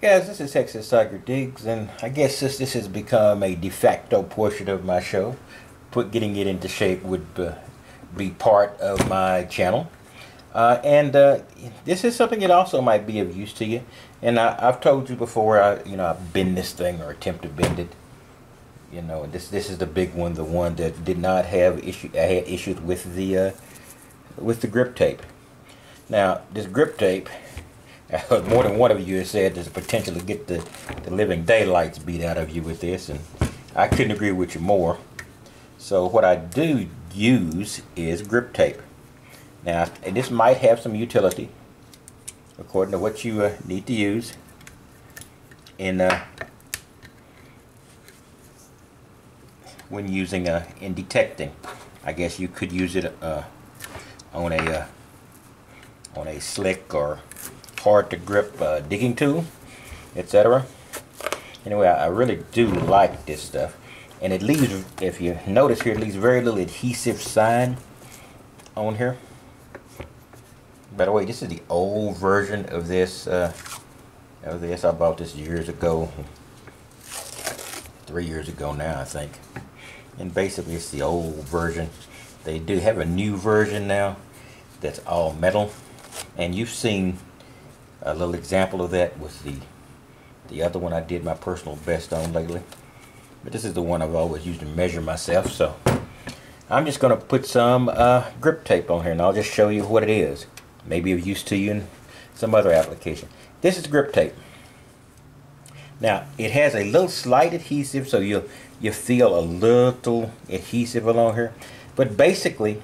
Guys, this is Texas Tiger Diggs, and I guess this has become a de facto portion of my show. Getting it into shape would be part of my channel. This is something that also might be of use to you. And I've told you before, I bend this thing or attempt to bend it. You know, this is the big one, the one that did not have issues with the grip tape. Now, this grip tape, more than one of you has said there's a potential to get the living daylights beat out of you with this, and I couldn't agree with you more. So what I do use is grip tape. Now, and this might have some utility according to what you need to use in when using in detecting. I guess you could use it on a slick or hard to grip digging tool, etc. Anyway, I really do like this stuff, and it leaves, if you notice here, it leaves very little adhesive sign on here. By the way, this is the old version of this. I bought this years ago, 3 years ago now, I think. And basically, it's the old version. They do have a new version now that's all metal, and you've seen a little example of that with the other one I did my personal best on lately. But this is the one I've always used to measure myself. So I'm just going to put some grip tape on here, and I'll just show you what it is. Maybe of use to you in some other application. This is grip tape. Now, it has a little slight adhesive, so you feel a little adhesive along here. But basically,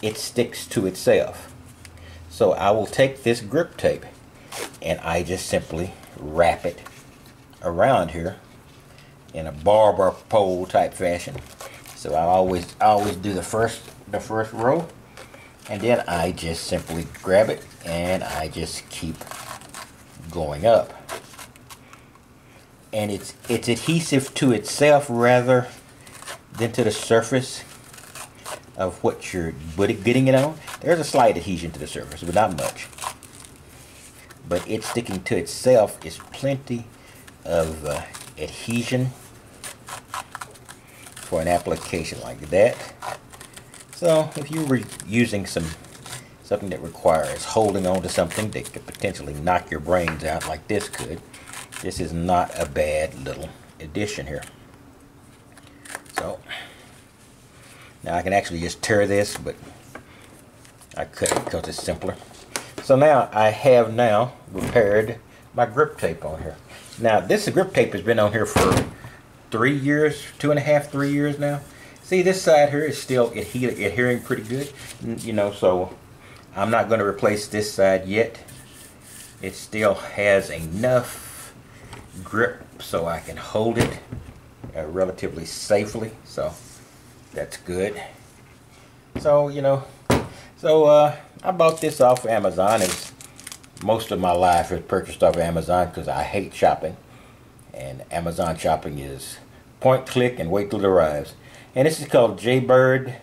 it sticks to itself. So I will take this grip tape and I just simply wrap it around here in a barber pole type fashion. So I always do the first row, and then I just simply grab it and I just keep going up. And it's adhesive to itself rather than to the surface of what you're getting it on. There's a slight adhesion to the surface, but not much. But it sticking to itself is plenty of adhesion for an application like that. So if you were using something that requires holding on to something that could potentially knock your brains out like this could, this is not a bad little addition here. So now I can actually just tear this, but I couldn't because it's simpler. So now I have repaired my grip tape on here. Now this grip tape has been on here for 3 years, 2.5, 3 years now. See, this side here is still adhering pretty good, you know, so I'm not going to replace this side yet. It still has enough grip so I can hold it relatively safely, so that's good. So, I bought this off Amazon, and most of my life is purchased off Amazon because I hate shopping, and Amazon shopping is point, click, and wait till it arrives. And this is called Jaybird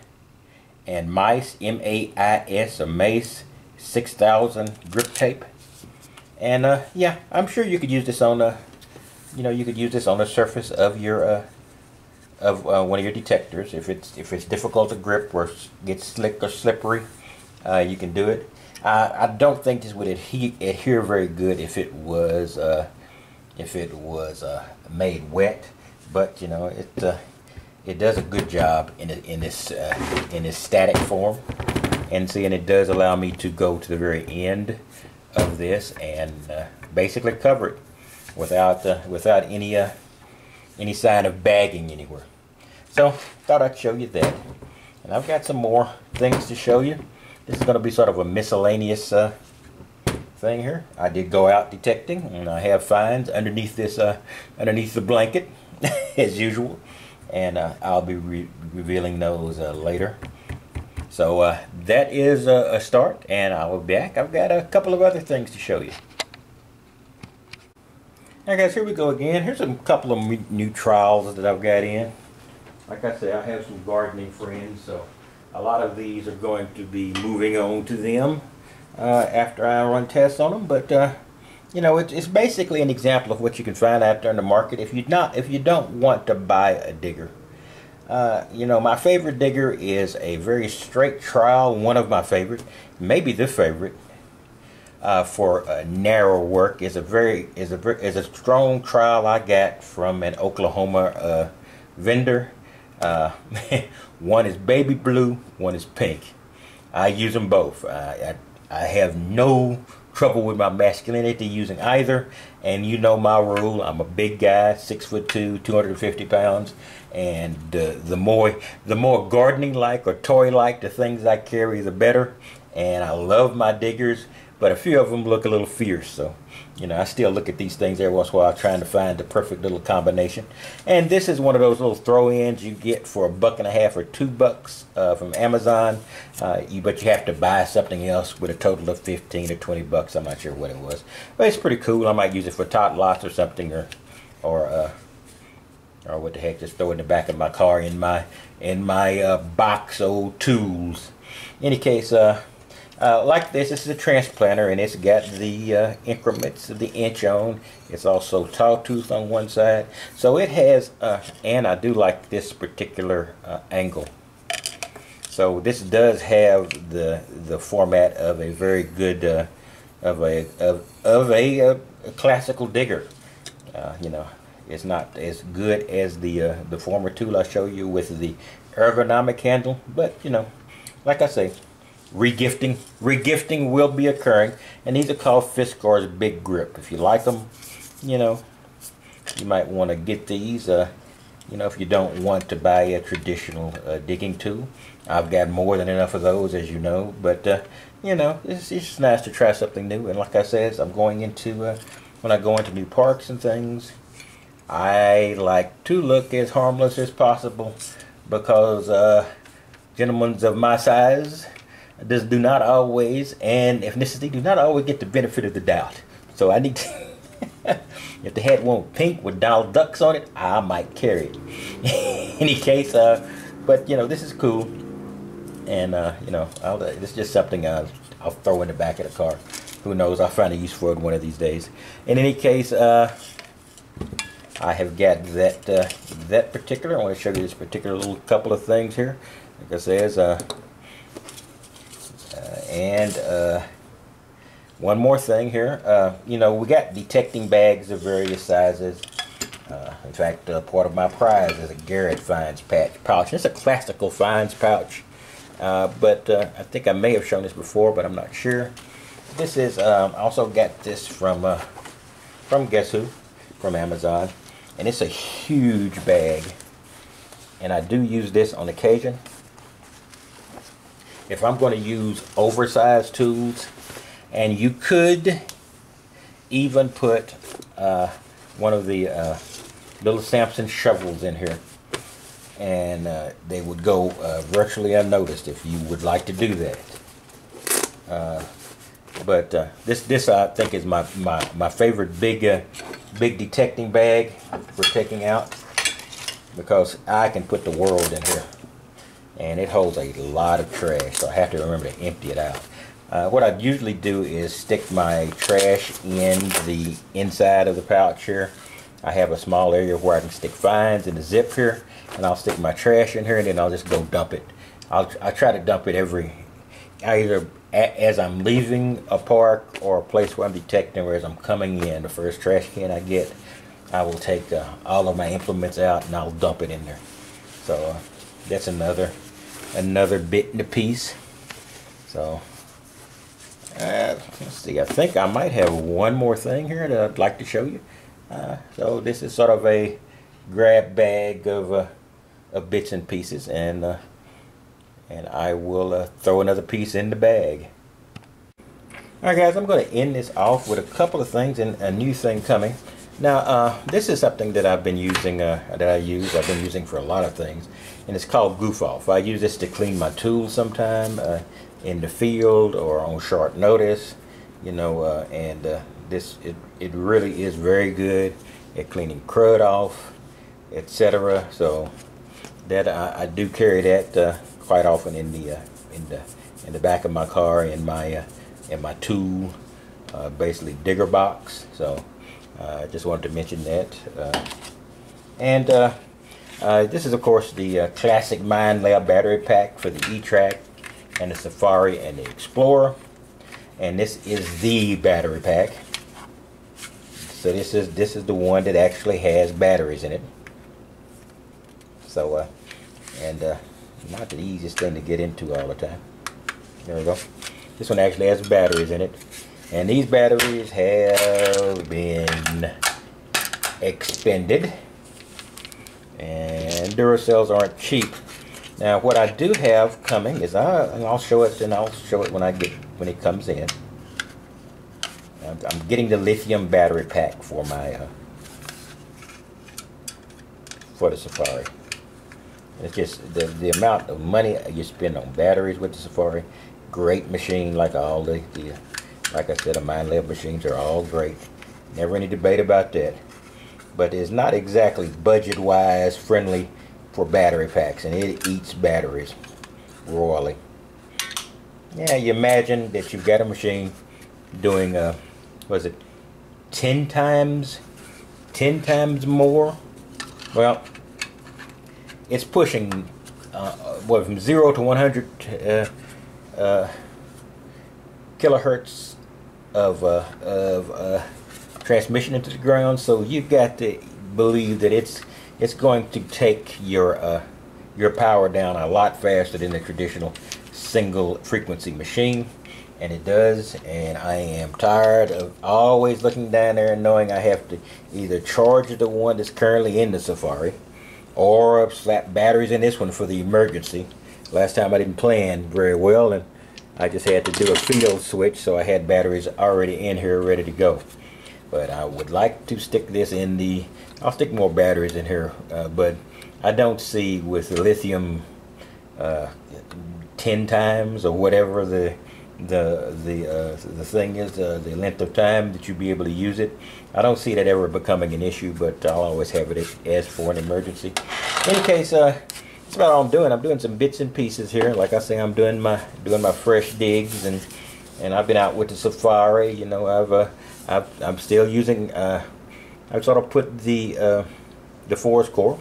and Mice, M-A-I-S, or Mace 6000 grip tape. And yeah, I'm sure you could use this on the surface of your one of your detectors. If it's difficult to grip or gets slick or slippery, you can do it. I don't think this would adhere very good if it was made wet, but you know, it does a good job in this static form. And see, and it does allow me to go to the very end of this and basically cover it without any sign of bagging anywhere. So thought I'd show you that. And I've got some more things to show you. This is going to be sort of a miscellaneous thing here. I did go out detecting, and I have finds underneath this underneath the blanket as usual, and I'll be revealing those later. So that is a start, and I'll be back. I've got a couple of other things to show you. Now guys, here we go again. Here's a couple of new trowels that I've got in. Like I said, I have some gardening friends, so a lot of these are going to be moving on to them after I run tests on them. But You know, it's basically an example of what you can find out there in the market if you don't want to buy a digger. You know, my favorite digger is a very straight trowel, one of my favorite, maybe the favorite. For narrow work is a strong trowel I got from an Oklahoma vendor. One is baby blue, one is pink. I use them both. I have no trouble with my masculinity using either, and you know my rule. I'm a big guy, 6'2", 250 pounds, and the more gardening like or toy like the things I carry, the better. And I love my diggers, but a few of them look a little fierce, so you know I still look at these things every once in a while trying to find the perfect little combination. And this is one of those little throw-ins you get for $1.50 or $2 from Amazon. But you have to buy something else with a total of 15 or 20 bucks. I'm not sure what it was, but it's pretty cool. I might use it for tot lots or something, or what the heck, just throw it in the back of my car in my box old tools. In any case, like this is a transplanter, and it's got the increments of the inch on. It's also tall tooth on one side, so it has and I do like this particular angle. So this does have the format of a very good of a classical digger. You know, it's not as good as the former tool I show you with the ergonomic handle, but you know, like I say, regifting will be occurring, and these are called Fiskars Big Grip. If you like them, you know, you might want to get these. You know, if you don't want to buy a traditional digging tool, I've got more than enough of those, as you know. But you know, it's just nice to try something new. And like I said, I'm going into when I go into new parks and things, I like to look as harmless as possible, because gentlemen of my size do not always, and ethnicity, do not always get the benefit of the doubt. So I need to, if they had one pink with Donald Ducks on it, I might carry it. In any case, but you know, this is cool, and you know, this is just something I'll throw in the back of the car. Who knows? I'll find a use for it one of these days. In any case, I have got that particular. I want to show you this particular little couple of things here. Like I says, and one more thing here. You know, we got detecting bags of various sizes. In fact, part of my prize is a Garrett Finds pouch. It's a classical Finds pouch, but I think I may have shown this before, but I'm not sure. This is also got this from guess who? From Amazon, and it's a huge bag, and I do use this on occasion. If I'm going to use oversized tools, and you could even put one of the little Samson shovels in here, and they would go virtually unnoticed if you would like to do that. But this I think is my favorite big detecting bag for taking out, because I can put the world in here. And it holds a lot of trash, so I have to remember to empty it out. What I usually do is stick my trash in the inside of the pouch here. I have a small area where I can stick fines in the zip here, and I'll stick my trash in here, and then I'll just go dump it. I try to dump it either as I'm leaving a park or a place where I'm detecting, or as I'm coming in. The first trash can I get, I will take all of my implements out and I'll dump it in there. So that's another bit in the piece. So let's see, I think I might have one more thing here that I'd like to show you. So this is sort of a grab bag of bits and pieces, and I will throw another piece in the bag. Alright guys, I'm going to end this off with a couple of things and a new thing coming. Now this is something that I've been using, I've been using for a lot of things, and it's called Goof Off. I use this to clean my tools sometime in the field or on short notice, you know, and it really is very good at cleaning crud off, etc. So that I do carry that quite often in the back of my car, in my tool basically digger box. So I just wanted to mention that. This is of course the classic Mind Lab battery pack for the E-Track and the Safari and the Explorer. And this is the battery pack. So this is the one that actually has batteries in it. So not the easiest thing to get into all the time. There we go. This one actually has batteries in it, and these batteries have been expended, and Duracells aren't cheap. Now what I do have coming is I'll show it, and I'll show it when it comes in. I'm getting the lithium battery pack for my for the Safari. It's just the amount of money you spend on batteries with the Safari. Great machine, like all the like I said, the Mind Lab machines are all great. Never any debate about that. But it's not exactly budget-wise friendly for battery packs, and it eats batteries royally. Yeah, you imagine that you've got a machine doing was it 10 times more? Well, it's pushing from 0 to 100 kilohertz of transmission into the ground. So you've got to believe that it's going to take your power down a lot faster than the traditional single frequency machine, and it does. And I am tired of always looking down there and knowing I have to either charge the one that's currently in the Safari, or slap batteries in this one for the emergency. Last time I didn't plan very well, and I just had to do a field switch, so I had batteries already in here ready to go. But I would like to stick this in the, I'll stick more batteries in here, but I don't see with the lithium 10 times or whatever the thing is, the length of time that you'll be able to use it. I don't see that ever becoming an issue, but I'll always have it as for an emergency. In any case, that's about all I'm doing. I'm doing some bits and pieces here. Like I say, I'm doing my fresh digs, and I've been out with the Safari. You know, I'm still using. I sort of put the forest core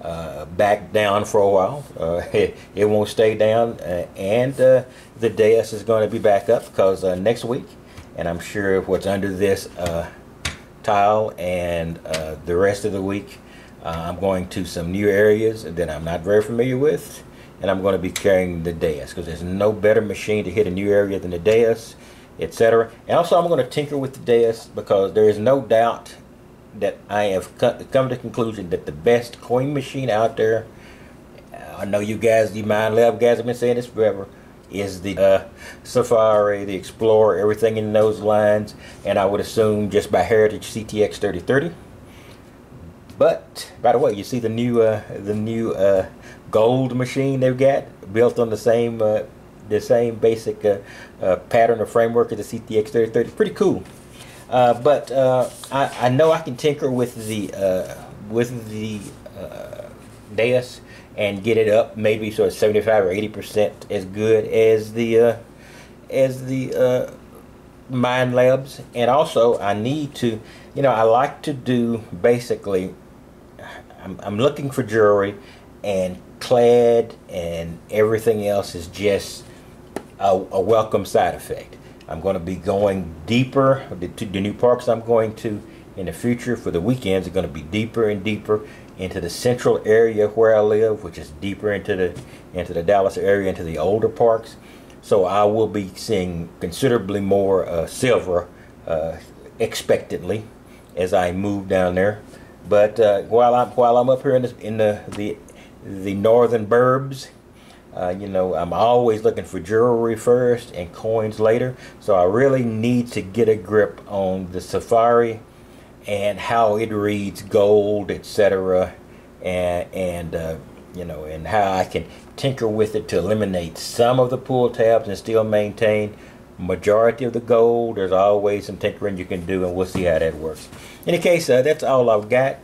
back down for a while. It won't stay down, and the dais is going to be back up because next week, and I'm sure what's under this tile and the rest of the week, I'm going to some new areas that I'm not very familiar with, and I'm going to be carrying the dais because there's no better machine to hit a new area than the dais, etc. And also I'm going to tinker with the dais because there is no doubt that I have come to the conclusion that the best coin machine out there, I know you guys, you Mind Lab guys have been saying this forever, is the Safari, the Explorer, everything in those lines, and I would assume just by heritage CTX 3030. But by the way, you see the new gold machine they've got built on the same basic pattern or framework as the CTX 3030. Pretty cool. But I know I can tinker with the dais and get it up maybe sort of 75 or 80% as good as the Mind Labs. And also I need to, you know, I like to do basically, I'm looking for jewelry, and clad and everything else is just a welcome side effect. I'm going to be going deeper. The new parks I'm going to in the future for the weekends are going to be deeper and deeper into the central area where I live, which is deeper into the Dallas area, into the older parks. So I will be seeing considerably more silver expectantly as I move down there. But while I'm up here in the northern burbs, you know, I'm always looking for jewelry first and coins later. So I really need to get a grip on the Safari and how it reads gold, etc., and you know, and how I can tinker with it to eliminate some of the pull tabs and still maintain majority of the gold. There's always some tinkering you can do, and we'll see how that works. In any case, that's all I've got.